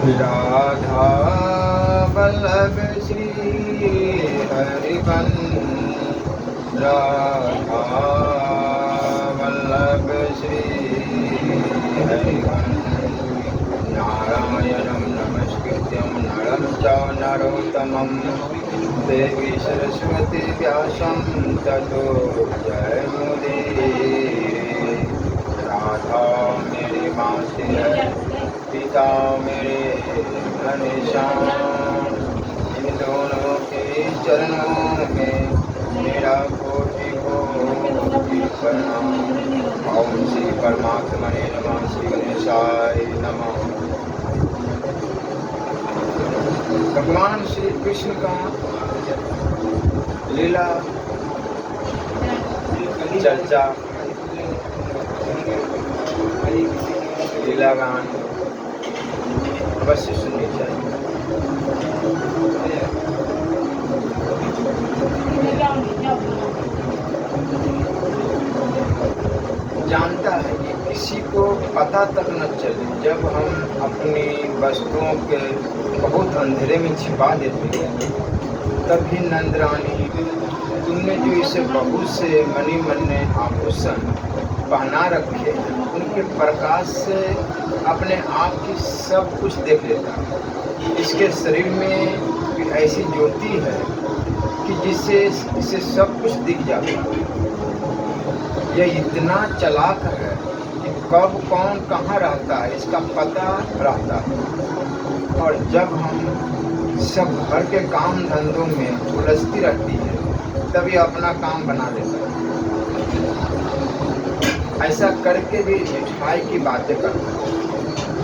राधा वल्लभ श्री हरिवंश राधा वल्लभ श्री हरिवंश नारायणं नमस्कृत्यं नरं च नरोत्तमं देवी सरस्वती व्यासं ततो जयमुदीरये। राधा मेरी मासी है, पिता मेरे घनश्याम, इन दोनों के चरणों में मेरा कोटि कोटि प्रणाम। ओम श्री परमात्मने नमः। श्री गणेशाय नमः। भगवान श्री कृष्ण का लीला चर्चा, लीला गान अवश्य सुननी चाहिए। जानता है कि किसी को पता तक न चले, जब हम अपनी वस्तुओं के बहुत अंधेरे में छिपा देते हैं, तभी नंदरानी तुमने जो इसे बहुत से मनी मन्ने आभूषण पहना रखे हैं, उनके प्रकाश से अपने आप की सब कुछ देख लेता है। इसके शरीर में भी ऐसी ज्योति है कि जिससे इसे सब कुछ दिख जाता है। यह इतना चालाक है कि कब कौन कहाँ रहता है इसका पता रहता है, और जब हम सब घर के काम धंधों में उलझती रहती है, तभी अपना काम बना लेता है। ऐसा करके भी मिठाई की बातें करता है,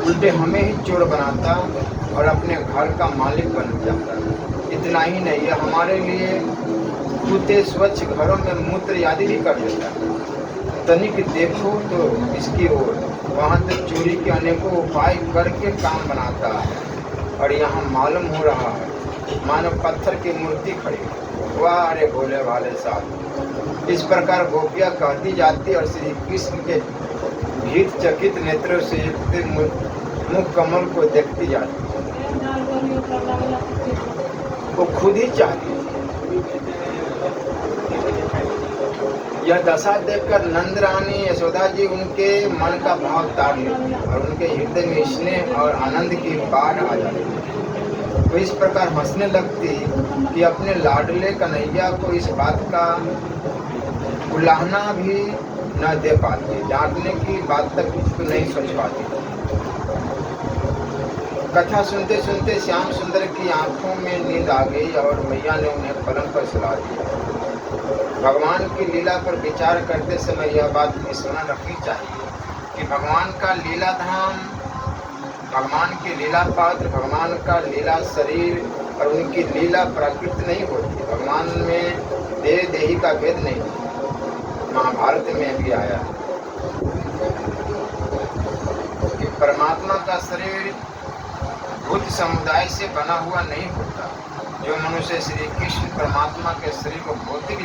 उल्टे हमें ही चोर बनाता और अपने घर का मालिक बन जाता है। इतना ही नहीं, यह हमारे लिए जूते स्वच्छ घरों में मूत्र आदि भी कर देता है। तनिक देखो तो इसकी ओर, वहाँ तक चोरी के अनेकों उपाय करके काम बनाता है, और यहाँ मालूम हो रहा है मानो पत्थर की मूर्ति खड़ी। वाह अरे भोले भाले साहब। इस प्रकार गोपियाँ कहती जाती और श्री कृष्ण के भीत चकित नेत्रों से युक्त मुख कमल को देखती जाती। वो खुद ही चाहती। यह दशा देखकर नंदरानी यशोदा जी उनके मन का भाव ताड़ लेती और उनके हृदय में स्नेह और आनंद की बाढ़ आ जाती। वो इस प्रकार हंसने लगती कि अपने लाडले कन्हैया को इस बात का उलाहना भी न दे पाती, डांटने की बात तक उसको नहीं सोच पाती। कथा सुनते सुनते श्याम सुंदर की आंखों में नींद आ गई और मैया ने उन्हें पलंग पर सुला दिया। भगवान की लीला पर विचार करते समय यह बात स्मरण रखनी चाहिए कि भगवान का लीला धाम, भगवान के लीला पात्र, भगवान का लीला शरीर और उनकी लीला प्राकृत नहीं होती। भगवान में देह देही का भेद नहीं, महाभारत में भी आया कि परमात्मा का शरीर भूत समुदाय से बना हुआ नहीं होता। जो मनुष्य श्री कृष्ण परमात्मा के शरीर को भौतिक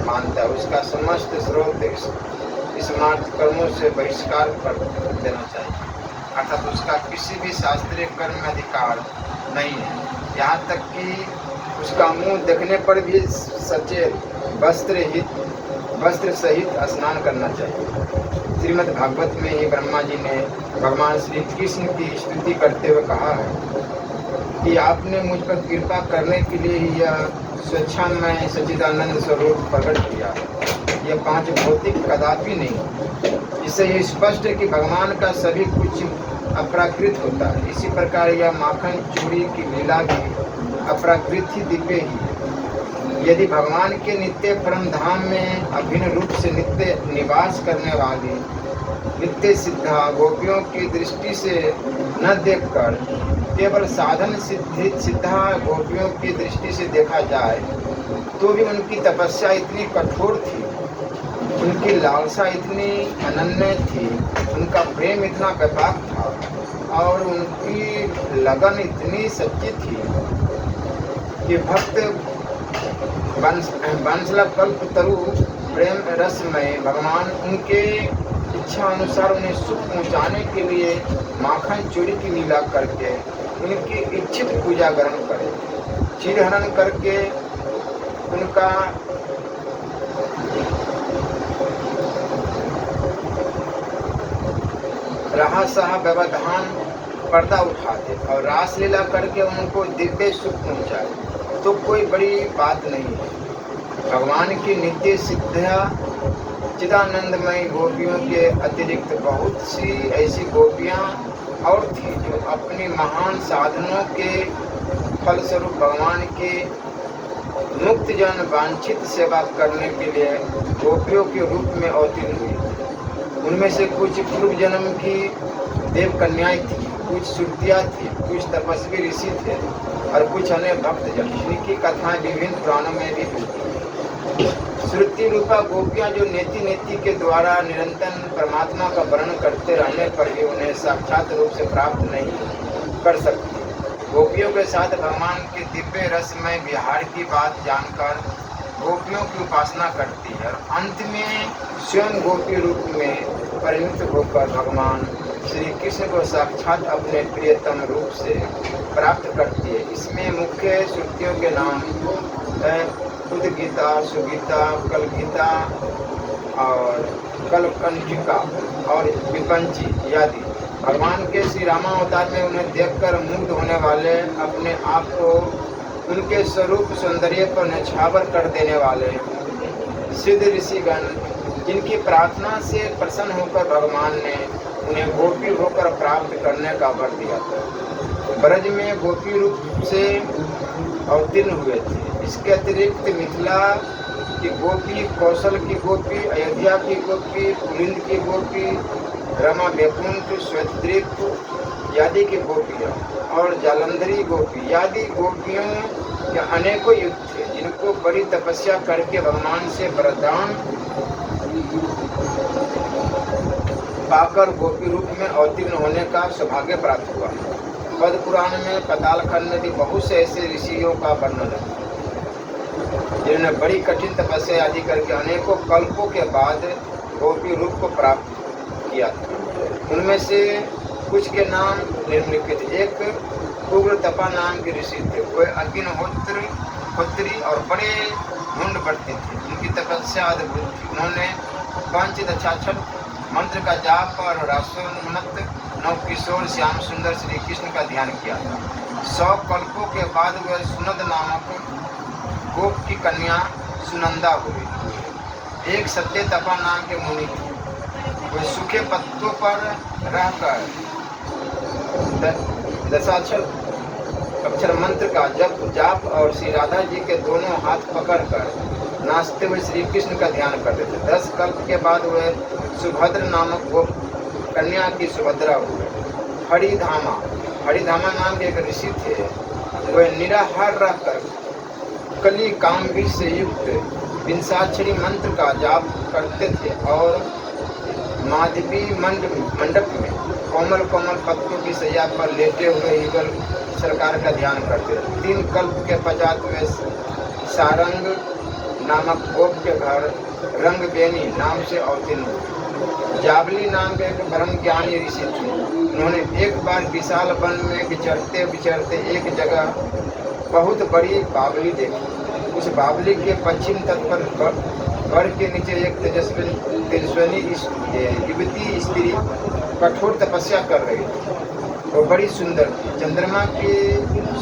मानता है, उसका समस्त स्रोत स्मार्थ कर्मों से बहिष्कार कर देना चाहिए, अर्थात उसका किसी भी शास्त्रीय कर्म में अधिकार नहीं है। यहाँ तक कि उसका मुंह देखने पर भी सचेत वस्त्र सहित स्नान करना चाहिए। श्रीमद् भागवत में ही ब्रह्मा जी ने भगवान श्री कृष्ण की स्तुति करते हुए कहा है कि आपने मुझ पर कृपा करने के लिए ही यह स्वच्छामय सच्चिदानंद स्वरूप प्रकट किया। यह पांच भौतिक कदापि नहीं। इससे यह स्पष्ट है कि भगवान का सभी कुछ अप्राकृत होता है। इसी प्रकार यह माखन चूड़ी की लीला भी अप्राकृत ही दिव्य ही। यदि भगवान के नित्य परम धाम में अभिन्न रूप से नित्य निवास करने वाली नित्य सिद्धा गोपियों की दृष्टि से न देखकर केवल साधन सिद्धा गोपियों की दृष्टि से देखा जाए, तो भी उनकी तपस्या इतनी कठोर थी, उनकी लालसा इतनी अनन्य थी, उनका प्रेम इतना व्यापक था और उनकी लगन इतनी सच्ची थी कि भक्त बंसला कल्प तरु प्रेम रस में भगवान उनके इच्छा अनुसार उन्हें सुख पहुँचाने के लिए माखन चोरी की लीला करके उनकी इच्छित पूजा ग्रहण करे, चीरहरण करके उनका रहा सहा व्यवधान पर्दा उठाते और रासलीला करके उनको दिव्य सुख पहुँचाए तो कोई बड़ी बात नहीं है। भगवान की नित्य सिद्धा चिदानंदमयी गोपियों के अतिरिक्त बहुत सी ऐसी गोपियाँ और थी जो अपनी महान साधनों के फलस्वरूप भगवान के मुक्त जन वांछित सेवा करने के लिए गोपियों के रूप में अवतीर्ण हुई। उनमें से कुछ पूर्व जन्म की देव कन्याएं थी, कुछ श्रुतियाँ थी, कुछ तपस्वी ऋषि थे और कुछ अन्य भक्तजन। इनकी कथाएं विभिन्न पुराणों में भी मिलती हैं। श्रुति रूपा गोपियाँ जो नेति नेति के द्वारा निरंतर परमात्मा का वर्णन करते रहने पर भी उन्हें साक्षात रूप से प्राप्त नहीं कर सकती। गोपियों के साथ भगवान के दिव्य रसमय विहार की बात जानकर गोपियों की उपासना करती है और अंत में स्वयं गोपी रूप में परिणत होकर भगवान श्री कृष्ण को साक्षात अपने प्रियतम रूप से प्राप्त करती है। इसमें मुख्य श्रुतियों के नाम हैं उद्गीता, सुगीता, कलगीता और कलकंठिका और विपंची आदि। भगवान के श्री रामावतार में उन्हें देखकर मुग्ध होने वाले, अपने आप को उनके स्वरूप सौंदर्य पर न्यौछावर कर देने वाले सिद्ध ऋषिगण, जिनकी प्रार्थना से प्रसन्न होकर भगवान ने उन्हें गोपी होकर प्राप्त करने का वर दिया था, ब्रज में गोपी रूप से अवतीर्ण हुए थे। इसके अतिरिक्त मिथिला की गोपी, कौशल की गोपी, अयोध्या की गोपी, पुलिंद की गोपी, रमा बैकुंठ, श्वेतद्वीप आदि की गोपियाँ और जालंधरी गोपी आदि गोपियों के अनेकों युग थे, जिनको बड़ी तपस्या करके भगवान से वरदान पाकर गोपी रूप में अवतीर्ण होने का सौभाग्य प्राप्त हुआ। पद्म पुराण में पाताल खंड में भी बहुत से ऐसे ऋषियों का वर्णन है जिन्होंने बड़ी कठिन तपस्या आदि करके अनेकों कल्पों के बाद गोपी रूप को प्राप्त किया था। उनमें से कुछ के नाम निम्नलिखित। एक उग्र तपा नाम के ऋषि थे। वे अग्निहोत्री और बड़े ढूंढ बढ़ते थे। उनकी तपस्या अद्भुत थी। उन्होंने पंचदशाक्षर मंत्र का जाप और रासोन्नत नवकिशोर श्याम सुंदर श्री कृष्ण का ध्यान किया था। 100 कल्पों के बाद वह सुनद नामक गोप की कन्या सुनंदा हुई। एक सत्य तपा नाम के मुनि थे। वे सूखे पत्तों पर रहकर दशाक्षर मंत्र का जप जाप और श्री राधा जी के दोनों हाथ पकड़कर नाचते हुए श्री कृष्ण का ध्यान करते थे। 10 कल्प के बाद वे सुभद्र नामक गोप कन्या की सुभद्रा हुए। हरिधामा नाम के एक ऋषि थे। वे निराहार रहकर कली काम्भी से युक्त विंशाक्षरी मंत्र का जाप करते थे और माधवी मंडप में कोमल कोमल पत्तों की सैया पर लेटे हुए युगल सरकार का ध्यान करते थे। 3 कल्प के पश्चात वे सारंग नामक गोप के घर रंगबेनी नाम से अवतीर्ण हुए। जाबली नाम के एक ब्रह्म ज्ञानी ऋषि थे। उन्होंने एक बार विशाल वन में विचरते विचरते एक जगह बहुत बड़ी बावली देखी। उस बावली के पश्चिम तट पर घर के नीचे एक तेजस्विनी युवती स्त्री कठोर तपस्या कर रही थी। वो बड़ी सुंदर थी। चंद्रमा की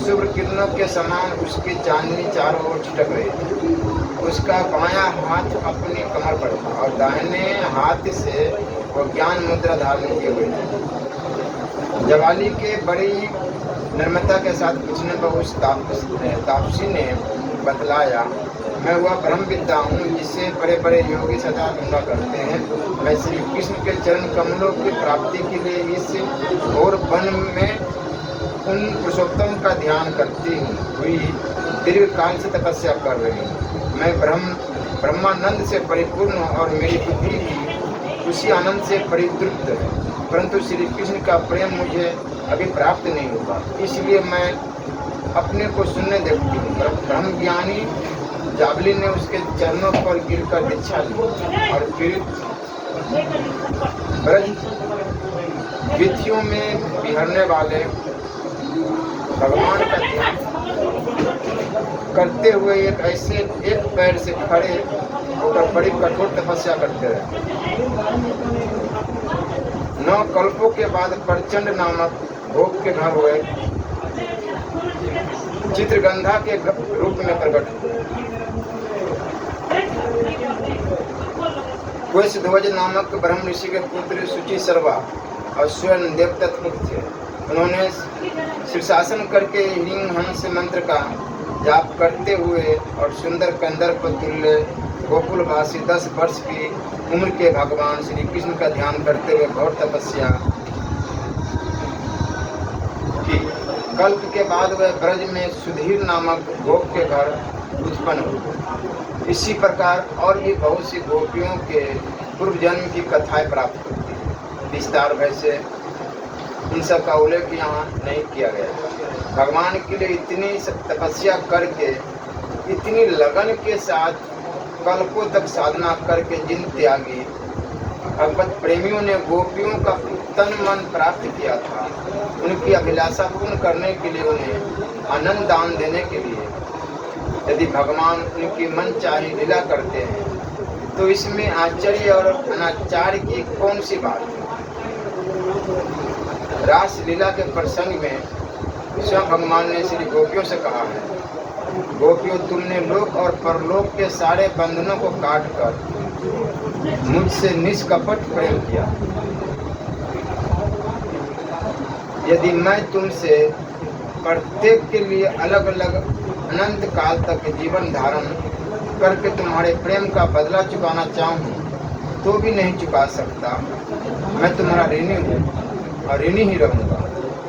शुभ्र किरणों के समान उसकी चांदनी चारों ओर छिटक रही थी। उसका बायां हाथ अपनी कमर पर था और दाहिने हाथ से वो ज्ञान मुद्रा धारण किए हुए थे। जवाली के बड़ी नम्रता के साथ पूछने पर उस तापसी ने बतलाया, मैं वह ब्रह्म विद्या हूँ जिससे बड़े बड़े योगी सदा निंदा करते हैं। मैं श्री कृष्ण के चरण कमलों की प्राप्ति के लिए इस घोर वन में उन पुरुषोत्तम का ध्यान करती हुई दीर्घ काल से तपस्या कर रही हूँ। मैं ब्रह्मानंद से परिपूर्ण हूँ और मेरी बुद्धि भी उसी आनंद से परितृप्त है, परंतु श्री कृष्ण का प्रेम मुझे अभी प्राप्त नहीं हुआ, इसलिए मैं अपने को सुनने देखती हूँ। ब्रह्म ज्ञानी जाबली ने उसके चरणों पर गिरकर दीक्षा ली और फिर ब्रज वीथियों में विहरने वाले भगवान का ध्यान करते हुए एक पैर से खड़े होकर बड़ी कठोर तपस्या करते रहे। 9 कल्पों के बाद प्रचंड नामक भोग के घर हुए चित्रगंधा के रूप में प्रकट हुए। कुशध्वज नामक ब्रह्म ऋषि के पुत्र शुचि सर्वा और स्वयं देवदत्त थे। उन्होंने शीर्षासन करके ह्रीं हंस मंत्र का जाप करते हुए और सुंदर कंदर्प तुल्य गोकुलवासी 10 वर्ष की उम्र के भगवान श्री कृष्ण का ध्यान करते हुए घोर तपस्या की। कल्प के बाद वह ब्रज में सुधीर नामक गोप के घर उत्पन्न हुए। इसी प्रकार और भी बहुत सी गोपियों के पूर्व जन्म की कथाएं प्राप्त होती हैं। विस्तार वैसे इन सब का उल्लेख यहाँ नहीं किया गया। भगवान के लिए इतनी तपस्या करके इतनी लगन के साथ कल्पों तक साधना करके जिन त्यागी भगवत प्रेमियों ने गोपियों का तन मन प्राप्त किया था, उनकी अभिलाषा पूर्ण करने के लिए उन्हें आनंद दान देने के लिए यदि भगवान उनकी मन चाही लीला करते हैं तो इसमें आश्चर्य और अनाचार्य की कौन सी बात है। रास लीला के प्रसंग में स्वयं भगवान ने श्री गोपियों से कहा है, गोपियों तुमने लोक और परलोक के सारे बंधनों को काट कर मुझसे निष्कपट प्रेम किया। यदि मैं तुमसे प्रत्येक के लिए अलग अलग अनंत काल तक जीवन धारण करके तुम्हारे प्रेम का बदला चुकाना चाहूँ तो भी नहीं चुका सकता। मैं तुम्हारा ऋणी हूँ और ऋणी ही रहूँगा।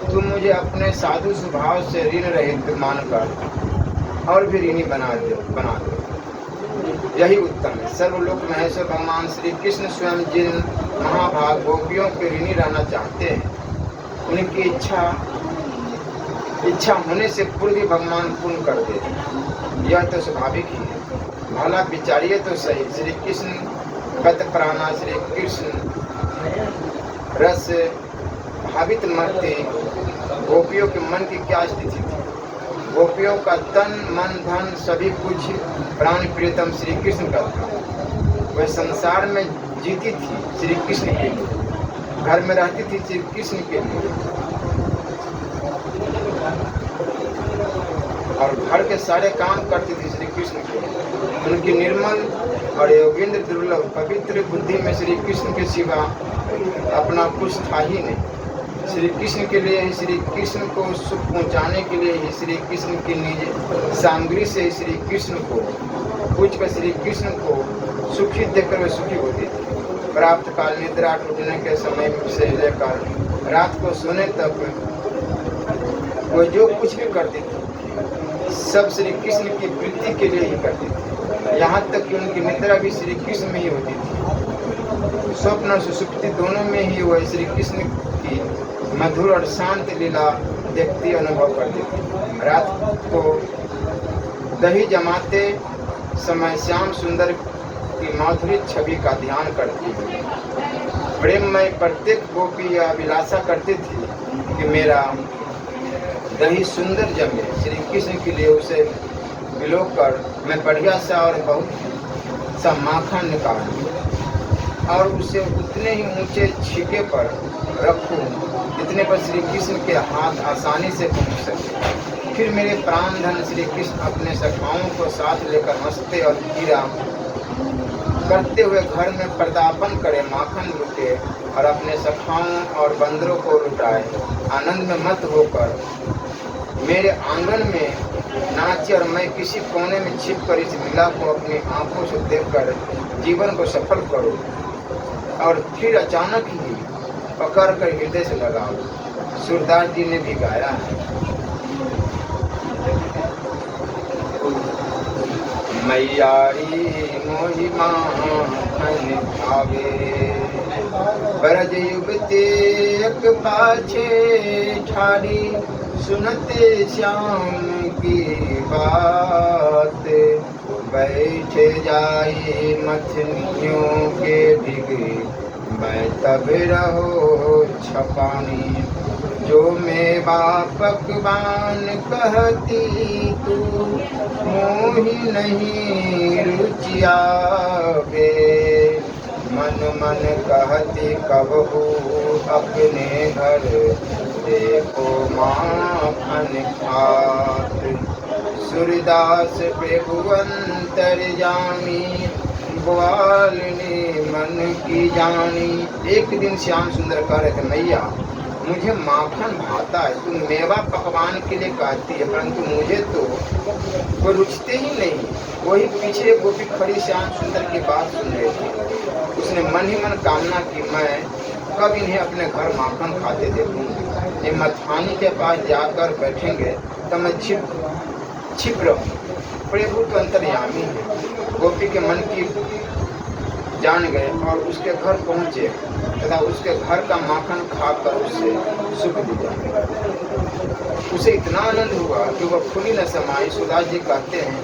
तुम मुझे अपने साधु स्वभाव से ऋण रहित मानकर और भी ऋणी बना दो। यही उत्तम है। सर्वलोक महेश्वर भगवान श्री कृष्ण स्वयं जिन महाभाग गोपियों के ऋणी रहना चाहते हैं, उनकी इच्छा होने से पूर्व ही भगवान पूर्ण कर देते। यह तो स्वाभाविक ही है। भला विचारिए तो सही, श्री कृष्ण गत प्राणा श्री कृष्ण रस भावित मरते गोपियों के मन की क्या स्थिति थी। गोपियों का तन मन धन सभी कुछ प्राण प्रियतम श्री कृष्ण का था। वह संसार में जीती थी श्री कृष्ण के लिए, घर में रहती थी श्री कृष्ण के लिए और घर के सारे काम करती थी श्री कृष्ण के लिए। उनकी निर्मल और योगेंद्र दुर्लभ पवित्र बुद्धि में श्री कृष्ण के सिवा अपना कुछ था ही नहीं। श्री कृष्ण के लिए ही, श्री कृष्ण को सुख पहुंचाने के लिए ही, श्री कृष्ण की निज सामग्री से श्री कृष्ण को पूछ कर श्री कृष्ण को सुखी देखकर वे सुखी होती थी। प्राप्त काल निद्रा टूटने के समय से लेकर रात को सोने तक वो जो कुछ भी करती थी सब श्री कृष्ण की प्रीति के लिए ही करती थी। यहाँ तक कि उनकी निद्रा भी श्री कृष्ण में ही होती थी। स्वप्न और सुषुप्ति दोनों में ही वह श्री कृष्ण की मधुर और शांत लीला देखती अनुभव करती थी। रात को दही जमाते समय श्याम सुंदर की माधुरी छवि का ध्यान करती थी। प्रेम में प्रत्येक गोपी यह अभिलाषा करती थी कि मेरा दही सुंदर जमे। श्री कृष्ण के लिए उसे भिगोकर मैं बढ़िया सा और बहुत सा माखन निकालूं और उसे उतने ही ऊंचे छीके पर रखूं जितने पर श्री कृष्ण के हाथ आसानी से पहुंच सके। फिर मेरे प्राण धन श्री कृष्ण अपने सखाओं को साथ लेकर हंसते और कीड़ा करते हुए घर में प्रदापन करे, माखन लुटे और अपने सखाओं और बंदरों को लुटाए। आनंद में मत होकर मेरे आंगन में नाचे और मैं किसी कोने में छिपकर इस लीला को अपनी आंखों से देखकर जीवन को सफल करूं और फिर अचानक ही पकड़ कर हृदय से लगाओ। सूरदास जी ने भी गाया है, मैयारी मोहि मान भावे ब्रज युगते एक पाछे ठाड़ी सुनते श्याम की बात बैठे जाए मथनियों के भिगे मैं तब रहो छपानी। जो मेवा पकवान कहती तू मोहि नहीं रुचिया बे। मन मन कहती कबहू अपने घर देखो माखन खात। सूरदास प्रभु अंतर्यामी ग्वालिनी मन की जानी। एक दिन श्याम सुंदर कह रहे थे, मैया मुझे माखन भाता है, तुम मेवा पकवान के लिए कहती है, परंतु मुझे तो वो रुचते ही नहीं। वही पीछे गोपी खड़ी श्याम सुंदर की बात सुन रही थी। उसने मन ही मन कामना की, मैं कब इन्हें अपने घर माखन खाते देखूंगी। ये मथानी के पास जाकर बैठेंगे तो मैं छिप रहूं। प्रभु तो अंतर्यामी है। गोपी के मन की जान गए और उसके घर पहुंचे तथा उसके घर का माखन खाकर उससे सुख दिया। उसे इतना आनंद हुआ कि वह खुली न समाई। सुधा जी कहते हैं,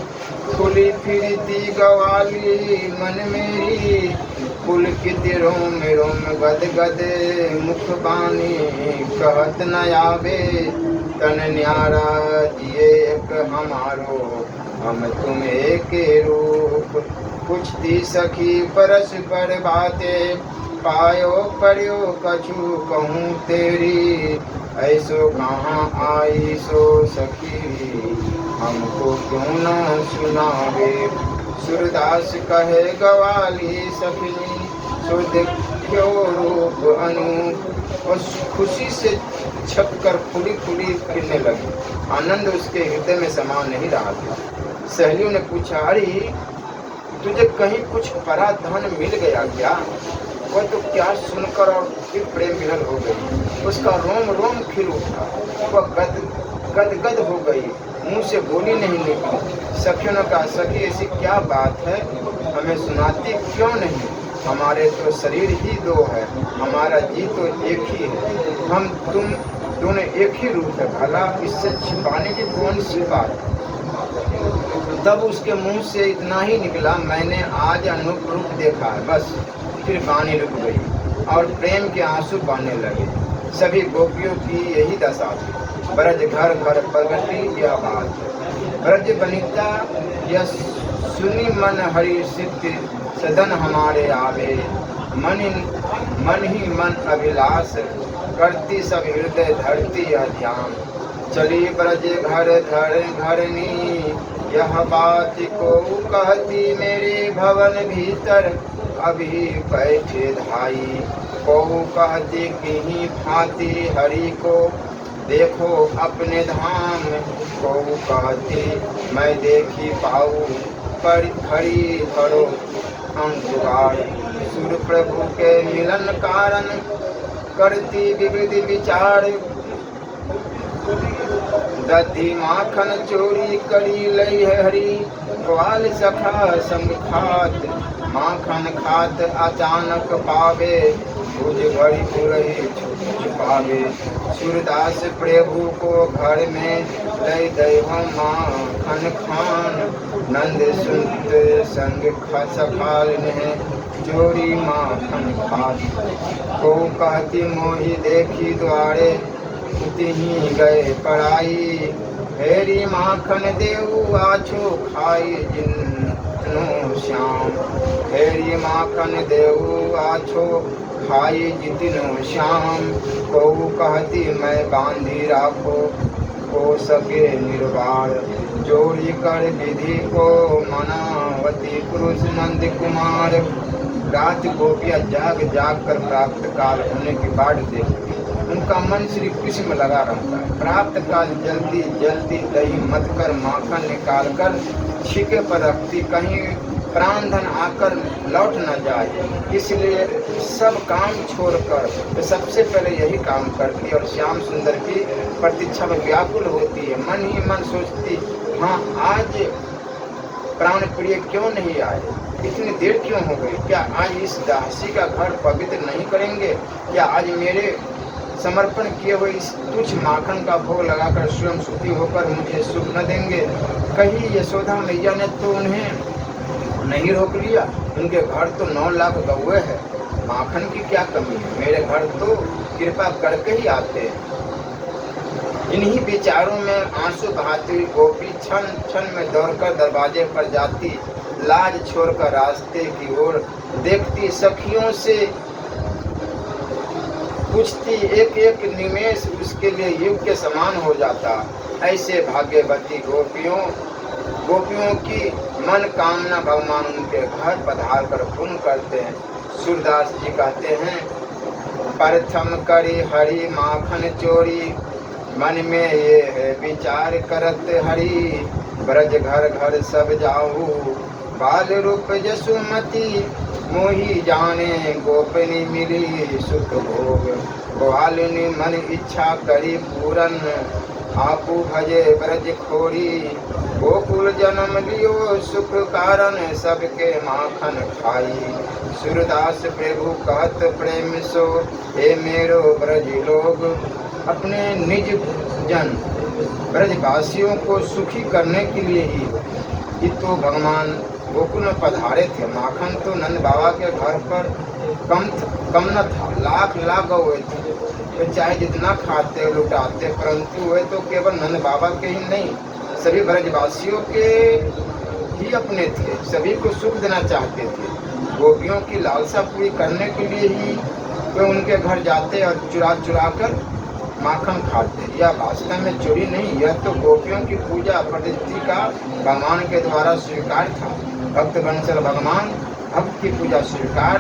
खुली फिरती गवाली मन मेरी, पुलकित रोम रोम गद गद मुख बानी। कहत न आवे तन न्यारा जिए एक हमारो, हम तुम एक रूप। पूछती सखी परस पर बातें, पायो पर्यो कछु कहूँ तेरी। ऐसो कहाँ आई सो सखी, हमको क्यों न सुनावे। सूरदास कहे गवाली सखनी, सो देखो रूप अनूप। और खुशी से छपकर फूली फूली फिरने लगी। आनंद उसके हृदय में समा नहीं रहा था। सहेलियों ने पूछा, अरे तुझे कहीं कुछ परा धन मिल गया क्या? वह तो क्या सुनकर और फिर प्रेम विहल हो गई। उसका रोम रोम खिल उठा। वह गद हो गई, मुंह से बोली नहीं निकली। सखियों ने कहा, सखी ऐसी क्या बात है, हमें सुनाती क्यों नहीं? हमारे तो शरीर ही दो है, हमारा जी तो एक ही है, हम तुम दोनों एक ही रूप है, भला इससे छिपाने की कौन सी बात है? तब उसके मुंह से इतना ही निकला, मैंने आज अनूप रूप देखा है, बस। फिर वाणी रुक गई और प्रेम के आंसू बहने लगे। सभी गोपियों की यही दशा थी। ब्रज घर घर प्रगति यह बात। ब्रज बनिता यह सुनी मन हरि सिद्धि, सदन हमारे आवे। मन ही मन अभिलाष, करती सब हृदय धरती यह ध्यान। चली ब्रज घर घरनी, यह बात को कहती मेरे भवन भीतर। अभी बैठे धाई को कहती कहीं भांति हरि को, देखो अपने धाम को कहती मैं देखी पाऊँ। पर खड़ी धरो अंकुरार, सुर प्रभु के मिलन कारण, करती विविध विचार। दधी माखन चोरी करी लई है हरी, ग्वाल सखा संग खात। माखन खात अचानक पावे, भुज घड़ी पुरही छुपावे। सूरदास प्रभु को घर में दई दई माखन खान। नंद सुत संग सखाल ने चोरी माखन खात। को कहती मोहि देखी द्वारे, ही गए पढ़ाई। हेरी माखन देऊ आछो खाई जिनो श्याम। हेरी माखन देऊ आछो खाई जितनो श्याम। को कहती मैं बांधी राखो, हो सके निर्वाण। जोड़ी कर विधि को मनावती पुरुष नंद कुमार। रात गोपिया जाग जाग कर प्राप्त काल होने के बाद देखती, उनका मन श्री कृष्ण में लगा रहता है। प्राप्त काल जल्दी जल्दी दही मत कर माखन निकाल कर छिके पर रखती, कहीं प्राण धन आकर लौट न जाए, इसलिए सब काम छोड़कर तो सबसे पहले यही काम करती और श्याम सुंदर की प्रतीक्षा में व्याकुल होती है। मन ही मन सोचती, हाँ आज प्राण प्रिय क्यों नहीं आए, इतनी देर क्यों हो गई? क्या आज इस दासी का घर पवित्र नहीं करेंगे? क्या आज मेरे समर्पण किए हुए इस तुच्छ माखन का भोग लगाकर स्वयं सुखी होकर मुझे सुख न देंगे? कहीं यशोदा मैया ने तो उन्हें नहीं रोक लिया? उनके घर तो 9 लाख गौए है, माखन की क्या कमी है, मेरे घर तो कृपा करके ही आते हैं। इन्हीं विचारों में आंसू बहाती हुई गोपी क्षण क्षण में दौड़कर दरवाजे पर जाती, लाज छोड़कर रास्ते की ओर देखती, सखियों से पूछती, एक एक निमेष उसके लिए युग के समान हो जाता। ऐसे भाग्यवती गोपियों की मन कामना भगवान उनके घर पधार कर पूर्ण करते हैं। सूरदास जी कहते हैं, प्रथम करी हरि माखन चोरी, मन में ये है विचार करत हरि, ब्रज घर घर सब जाऊ, बाल रूप जसुमती, मोही जाने गोपनी मिली सुख भोग, ग्वालिनी मन इच्छा करी पूरन, आपू भजे ब्रज खोरी, गोकुल जन्म लियो सुख कारण, सबके माखन खाई। सूरदास प्रभु कहत प्रेम सो, हे मेरो ब्रज लोग, अपने निज जन ब्रजवासियों को सुखी करने के लिए ही तो भगवान गोकुल में पधारे थे। माखन तो नंद बाबा के घर पर कम न था, लाख लाख हुए थे, तो चाहे जितना खाते लुटाते, परंतु वे तो केवल नंद बाबा के ही नहीं, सभी ब्रजवासियों के ही अपने थे, सभी को सुख देना चाहते थे। गोपियों की लालसा पूरी करने के लिए ही वे उनके घर जाते और चुरा चुरा कर माखन खाते। यह वास्तव में चोरी नहीं, यह तो गोपियों की पूजा पद्धति का भगवान के द्वारा स्वीकार था। भक्त वत्सल भगवान भक्त की पूजा स्वीकार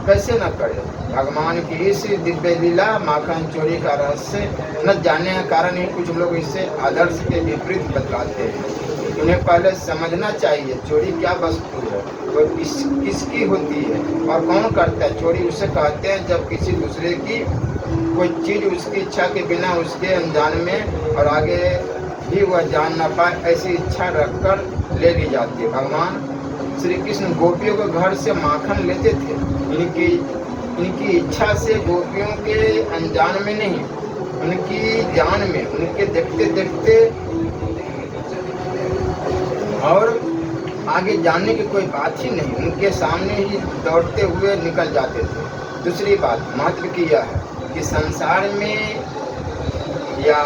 कैसे न करे। भगवान की इस दिव्य लीला माखन चोरी का रहस्य न जानने के कारण ही कुछ लोग इसे आदर्श के विपरीत बतलाते हैं। उन्हें पहले समझना चाहिए चोरी क्या वस्तु है, वो किसकी होती है और कौन करता है। चोरी उसे कहते हैं जब किसी दूसरे की कोई चीज उसकी इच्छा के बिना उसके अनजान में और आगे भी वह जान न पाए ऐसी इच्छा रखकर ले ली जाती है। भगवान श्री कृष्ण गोपियों के घर से माखन लेते थे, इनकी इच्छा से, गोपियों के अनजान में नहीं, उनकी जान में, उनके देखते देखते और आगे जानने की कोई बात ही नहीं, उनके सामने ही दौड़ते हुए निकल जाते थे। दूसरी बात महत्व की यह है कि संसार में या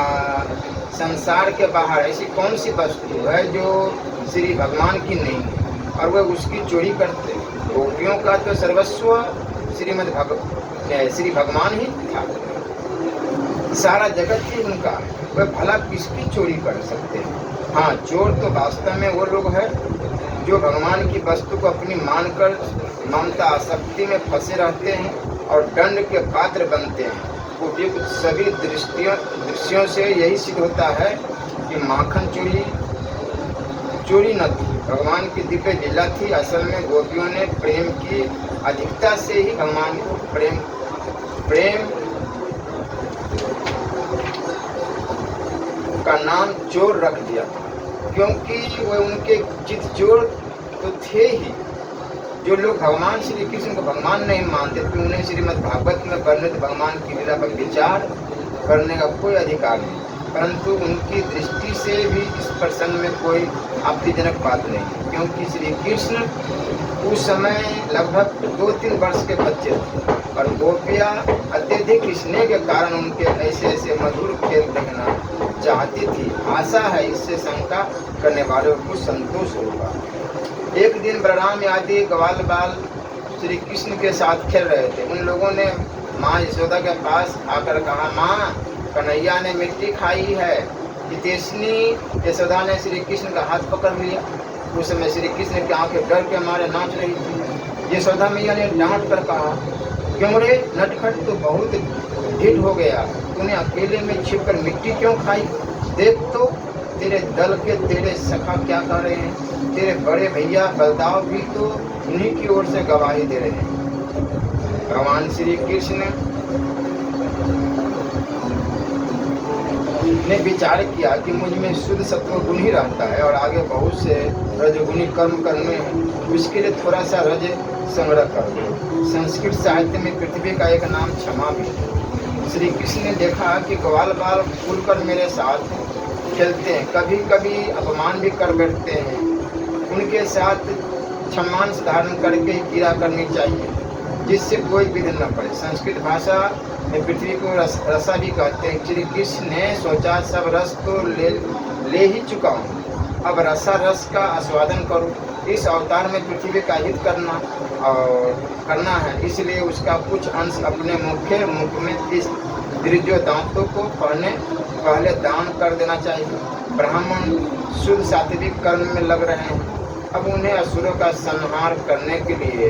संसार के बाहर ऐसी कौन सी वस्तु है जो श्री भगवान की नहीं है और वह उसकी चोरी करते। गोपियों का तो सर्वस्व श्री भगवान ही था, सारा जगत ही उनका, वह भला किसकी चोरी कर सकते हैं। हाँ, चोर तो वास्तव में वो लोग हैं जो भगवान की वस्तु को अपनी मानकर ममता आसक्ति में फंसे रहते हैं और दंड के पात्र बनते हैं। उपयुक्त सभी दृश्यों से यही सिद्ध होता है कि माखन चोरी न थी, भगवान की दिव्य लीला थी। असल में गोपियों ने प्रेम की अधिकता से ही भगवान को प्रेम का नाम चोर रख दिया, क्योंकि वे उनके चित चोर तो थे ही। जो लोग भगवान श्री कृष्ण को भगवान नहीं मानते थे, उन्हें श्रीमद् भागवत में वर्णित भगवान की लीला पर विचार करने का कोई अधिकार नहीं, परंतु उनकी दृष्टि से भी इस प्रसंग में कोई आपत्तिजनक बात नहीं, क्योंकि श्री कृष्ण उस समय लगभग 2-3 वर्ष के बच्चे थे और गोपियाँ अत्यधिक स्नेह के कारण उनके ऐसे मधुर खेल देखना चाहती थी। आशा है इससे शंका करने वालों को संतोष होगा। एक दिन बलराम आदि ग्वाल बाल श्री कृष्ण के साथ खेल रहे थे। उन लोगों ने माँ यशोदा के पास आकर कहा, माँ, कन्हैया ने मिट्टी खाई है। हितेशनी यशोदा ने श्री कृष्ण का हाथ पकड़ लिया। उस समय श्री कृष्ण की आंखें डर के मारे नाच रही थी। यशोदा मैया ने डांट कर कहा, क्यों रे नटखट, तो बहुत ढीठ हो गया, तूने अकेले में छिपकर मिट्टी क्यों खाई? देख तो तेरे दल के तेरे सखा क्या कर रहे हैं, तेरे बड़े भैया बलदाव भी तो उन्हीं की ओर से गवाही दे रहे हैं। भगवान श्री कृष्ण ने विचार किया कि मुझ में शुद्ध सत्व गुण ही रहता है और आगे बहुत से रजगुणी कर्म करने हैं, उसके लिए थोड़ा सा रज संग्रह कर दो। संस्कृत साहित्य में पृथ्वी का एक नाम क्षमा भी है। श्री कृष्ण ने देखा कि ग्वाल बाल खुलकर मेरे साथ खेलते हैं, कभी कभी अपमान भी कर बैठते हैं, उनके साथ क्षमान धारण करके क्रिया करनी चाहिए। जिससे कोई विघ्न न पड़े। संस्कृत भाषा में पृथ्वी को रसा भी कहते हैं। श्री कृष्ण ने सोचा सब रस तो ले ही चुका हूँ, अब रसा रस का आस्वादन करूँ। इस अवतार में पृथ्वी का हित करना है, इसलिए उसका कुछ अंश अपने मुख में इस दृढ़ दांतों को पहले दान कर देना चाहिए। ब्राह्मण शुद्ध सात्विक कर्म में लग रहे हैं, अब उन्हें असुरों का संहार करने के लिए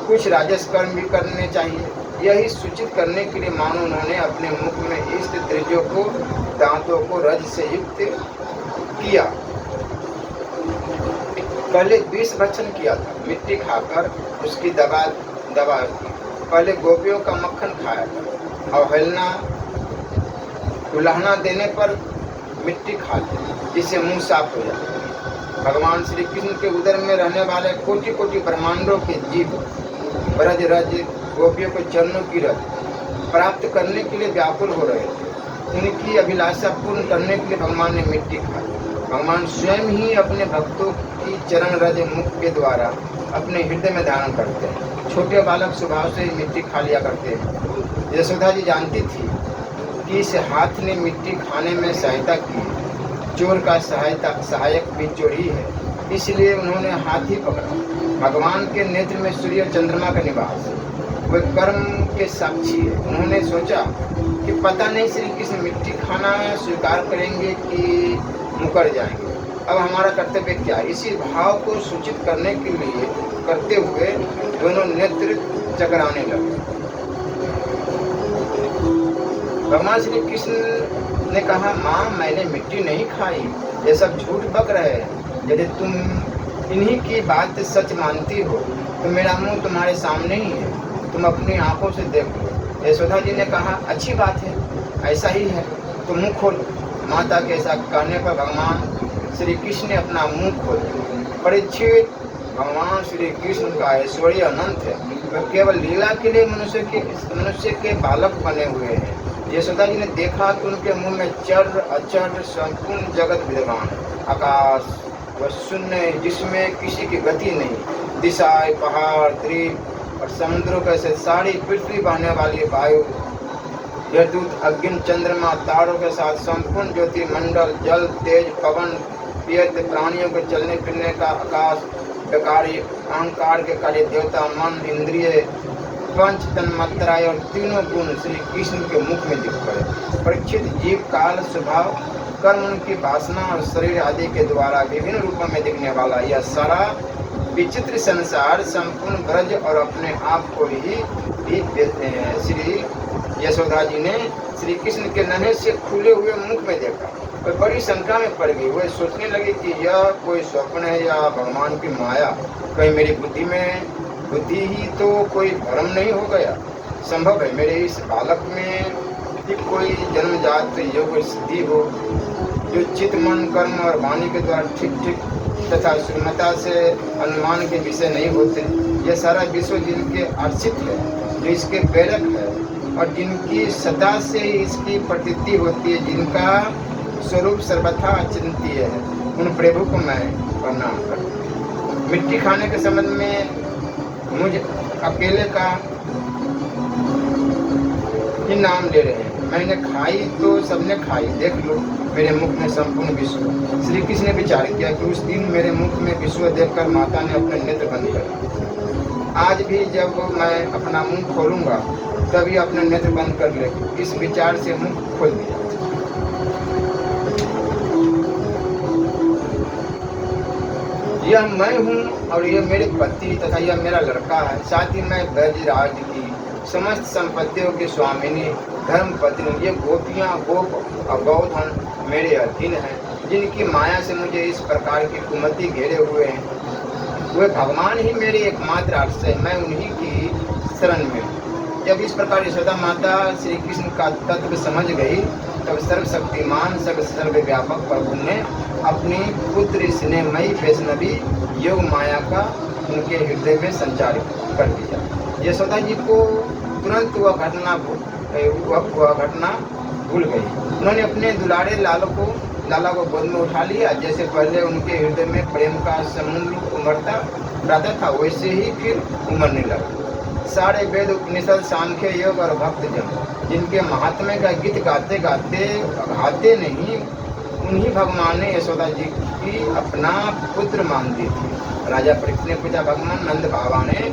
कुछ राजस कर्म भी करने चाहिए। यही सूचित करने के लिए मानो उन्होंने अपने मुख में इस दृढ़ को दांतों को रज से युक्त किया। पहले विष भक्षण किया था, मिट्टी खाकर उसकी दवा पहले गोपियों का मक्खन खाया था, अवहेलना उल्हाना देने पर मिट्टी खा ली, जिससे मुंह साफ हो जाता। भगवान श्री कृष्ण के उदर में रहने वाले कोटि कोटि ब्रह्मांडों के जीव ब्रज रज गोपियों को चरणों की रज प्राप्त करने के लिए व्याकुल हो रहे थे। उनकी अभिलाषा पूर्ण करने के लिए भगवान ने मिट्टी खाई। भगवान स्वयं ही अपने भक्तों की चरण रज मुख के द्वारा अपने हृदय में धारण करते हैं। छोटे बालक स्वभाव से मिट्टी खा लिया करते हैं। यशोदा जी जानती थी कि इस हाथ ने मिट्टी खाने में सहायता की। चोर का सहायक भी चोर ही है, इसलिए उन्होंने हाथ ही पकड़ा। भगवान के नेत्र में सूर्य और चंद्रमा का निवास, वे कर्म के साक्षी है। उन्होंने सोचा कि पता नहीं श्री कृष्ण मिट्टी खाना स्वीकार करेंगे कि मुकर जाएंगे, अब हमारा कर्तव्य क्या है। इसी भाव को सूचित करने के लिए करते हुए दोनों नेत्र चकराने लगे। भगवान श्री कृष्ण ने कहा, माँ मैंने मिट्टी नहीं खाई, ये सब झूठ बक रहे हैं। यदि तुम इन्हीं की बात सच मानती हो तो मेरा मुंह तुम्हारे सामने ही है, तुम अपनी आंखों से देख लो। यशोदा जी ने कहा, अच्छी बात है, ऐसा ही है तो मुंह खोलो। माता के ऐसा कहने पर भगवान श्री कृष्ण ने अपना मुंह खोल दिया। परीक्षित, भगवान श्री कृष्ण का ऐश्वर्य अनंत है, वे केवल लीला के लिए मनुष्य के बालक बने हुए हैं। यशोदा जी ने देखा कि उनके मुंह में चर अचर संपूर्ण जगत विद्यमान है। आकाश व शून्य जिसमें किसी की गति नहीं, दिशाएं पहाड़ द्वीप और समुद्रों के सारी पृथ्वी बहने वाली वायु, यह दूत अग्नि चंद्रमा तारों के साथ संपूर्ण ज्योति मंडल, जल तेज पवन, पियत प्राणियों के चलने फिरने का आकाश, बेकारी अहंकार के कार्य देवता, मन, इंद्रिय, पंच तन्मात्राएं और तीनों गुण श्री कृष्ण के मुख में दिख पड़े। परीक्षित, जीव काल स्वभाव कर्म उनकी वासना और शरीर आदि के द्वारा विभिन्न रूपों में दिखने वाला यह सारा विचित्र संसार संपूर्ण ब्रज और अपने आप को ही श्री यशोदा जी ने श्री कृष्ण के नन्हे से खुले हुए मुख में देखा। वह बड़ी शंका में पड़ गई। वह सोचने लगी कि यह कोई स्वप्न है या भगवान की माया। कहीं मेरी बुद्धि ही तो कोई भ्रम नहीं हो गया। संभव है मेरे इस बालक में भी कोई जन्मजात योग सिद्धि हो, जो चित्त मन कर्म और वाणी के द्वारा ठीक तथा श्रीमता से अनुमान के विषय नहीं होते। यह सारा विश्व जिनके अर्चित है, जो इसके प्रेरक है और जिनकी सदा से इसकी प्रतीति होती है, जिनका स्वरूप सर्वथा अचिंत्य है, उन प्रभु को मैं प्रणाम करता हूँ। मिट्टी खाने के संबंध में मुझ अकेले का ही नाम ले रहे हैं। मैंने खाई तो सबने खाई, देख लो मेरे मुख में संपूर्ण विश्व। श्री कृष्ण ने विचार किया कि उस दिन मेरे मुख में विश्व देखकर माता ने अपने नेत्र बंद कर। आज भी जब मैं अपना मुंह खोलूंगा तभी अपने नेत्र बंद कर ले। इस विचार से मुंह खोल दिया। यह मैं हूँ और यह मेरे पति तथा यह मेरा लड़का है। साथ ही मैं ब्रजराज की समस्त संपत्तियों की स्वामिनी धर्म पत्नी। ये गोपियाँ गोप और गौधन मेरे अधीन हैं, जिनकी माया से मुझे इस प्रकार की कुमति घेरे हुए हैं। वे भगवान ही मेरे एकमात्र आश्रय, मैं उन्हीं की शरण में हूँ। जब इस प्रकार यशोदा माता श्री कृष्ण का तत्व समझ गई, तब सर्वशक्तिमान सर्वव्यापक प्रभु ने अपनी पुत्र स्नेहमयी वैष्णवी योग माया का उनके हृदय में संचार कर दिया। यशोदा जी को तुरंत वह घटना भूल गई। उन्होंने अपने दुलारे लाला को गोद में उठा लिया। जैसे पहले उनके हृदय में प्रेम का समुद्र उमड़ता रहता था, वैसे ही फिर उमड़ने लगा। सारे वेद उपनिषद सांख्य योग और भक्त जन जिनके महात्म्य का गीत गाते गाते गाते नहीं, उन्हीं भगवान ने यशोदा जी की अपना पुत्र मान दी थी। राजा परीक्षित ने पूछा, भगवान नंद बाबा ने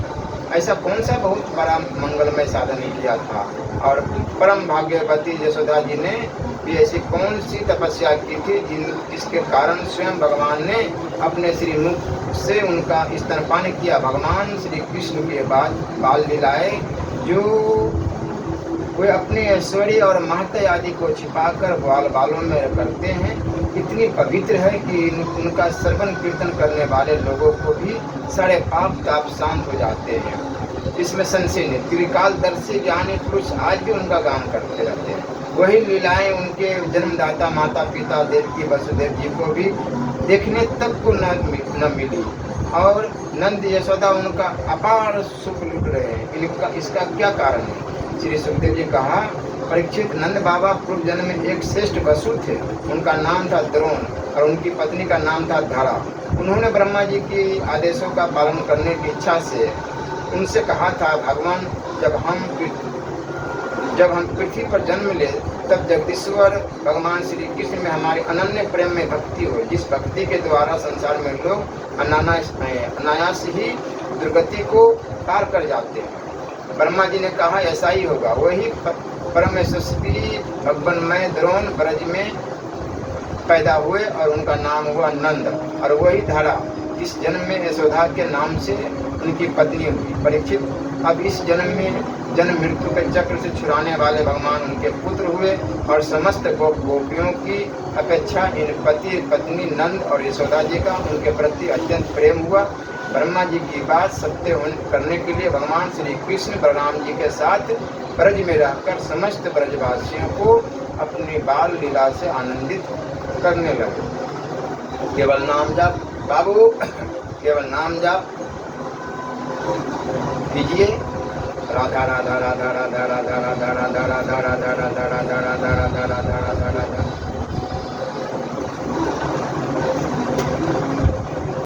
ऐसा कौन सा बहुत बड़ा मंगलमय साधन किया था और परम भाग्यवती यशोदा जी ने भी ऐसी कौन सी तपस्या की थी जिसके कारण स्वयं भगवान ने अपने श्री मुख से उनका स्तनपान किया। भगवान श्री कृष्ण के बाद बाल लीलाएं जो वे अपने ऐश्वर्य और महत्व आदि को छिपाकर बाल बालों में करते हैं, इतनी पवित्र है कि उनका श्रवण कीर्तन करने वाले लोगों को भी सारे पाप ताप शांत हो जाते हैं। इसमें संशय नहीं। त्रिकालदर्शी ज्ञानी पुरुष आज भी उनका गान करते रहते हैं। वही लीलाएं उनके जन्मदाता माता पिता देवकी वसुदेव जी को भी देखने तक को न मिली और नंद यशोदा उनका अपार सुख लुट रहे हैं। इसका क्या कारण है? श्री सुखदेव जी कहा, परीक्षित, नंद बाबा पूर्व जन्म में एक श्रेष्ठ वसु थे। उनका नाम था द्रोण और उनकी पत्नी का नाम था धारा। उन्होंने ब्रह्मा जी के आदेशों का पालन करने की इच्छा से उनसे कहा था, भगवान जब हम पृथ्वी पर जन्म ले तब जगदीश्वर भगवान श्री कृष्ण में हमारी अनन्य प्रेम में भक्ति हो, जिस भक्ति के द्वारा संसार में लोग अनायास ही दुर्गति को पार कर जाते हैं। ब्रह्मा जी ने कहा, ऐसा ही होगा। वही परम यशस्वी भगवानमय द्रोण ब्रज में पैदा हुए और उनका नाम हुआ नंद, और वही धारा इस जन्म में यशोदा के नाम से उनकी पत्नी हुई। परीक्षित, अब इस जन्म में जन्म मृत्यु के चक्र से छुड़ाने वाले भगवान उनके पुत्र हुए और समस्त गोपियों की अपेक्षा इन पति पत्नी नंद और यशोदा जी का उनके प्रति अत्यंत प्रेम हुआ। ब्रह्मा जी की बात सत्य करने के लिए भगवान श्री कृष्ण बलराम जी के साथ ब्रज में रहकर समस्त ब्रजवासियों को अपनी बाल लीला से आनंदित करने लगे। केवल नाम जाप बाबू, केवल नाम जाप कीजिए। राधा राधा राधा राधा राधा राधा राधा राधा राधा राधा राधा राधा राधा राधा राधा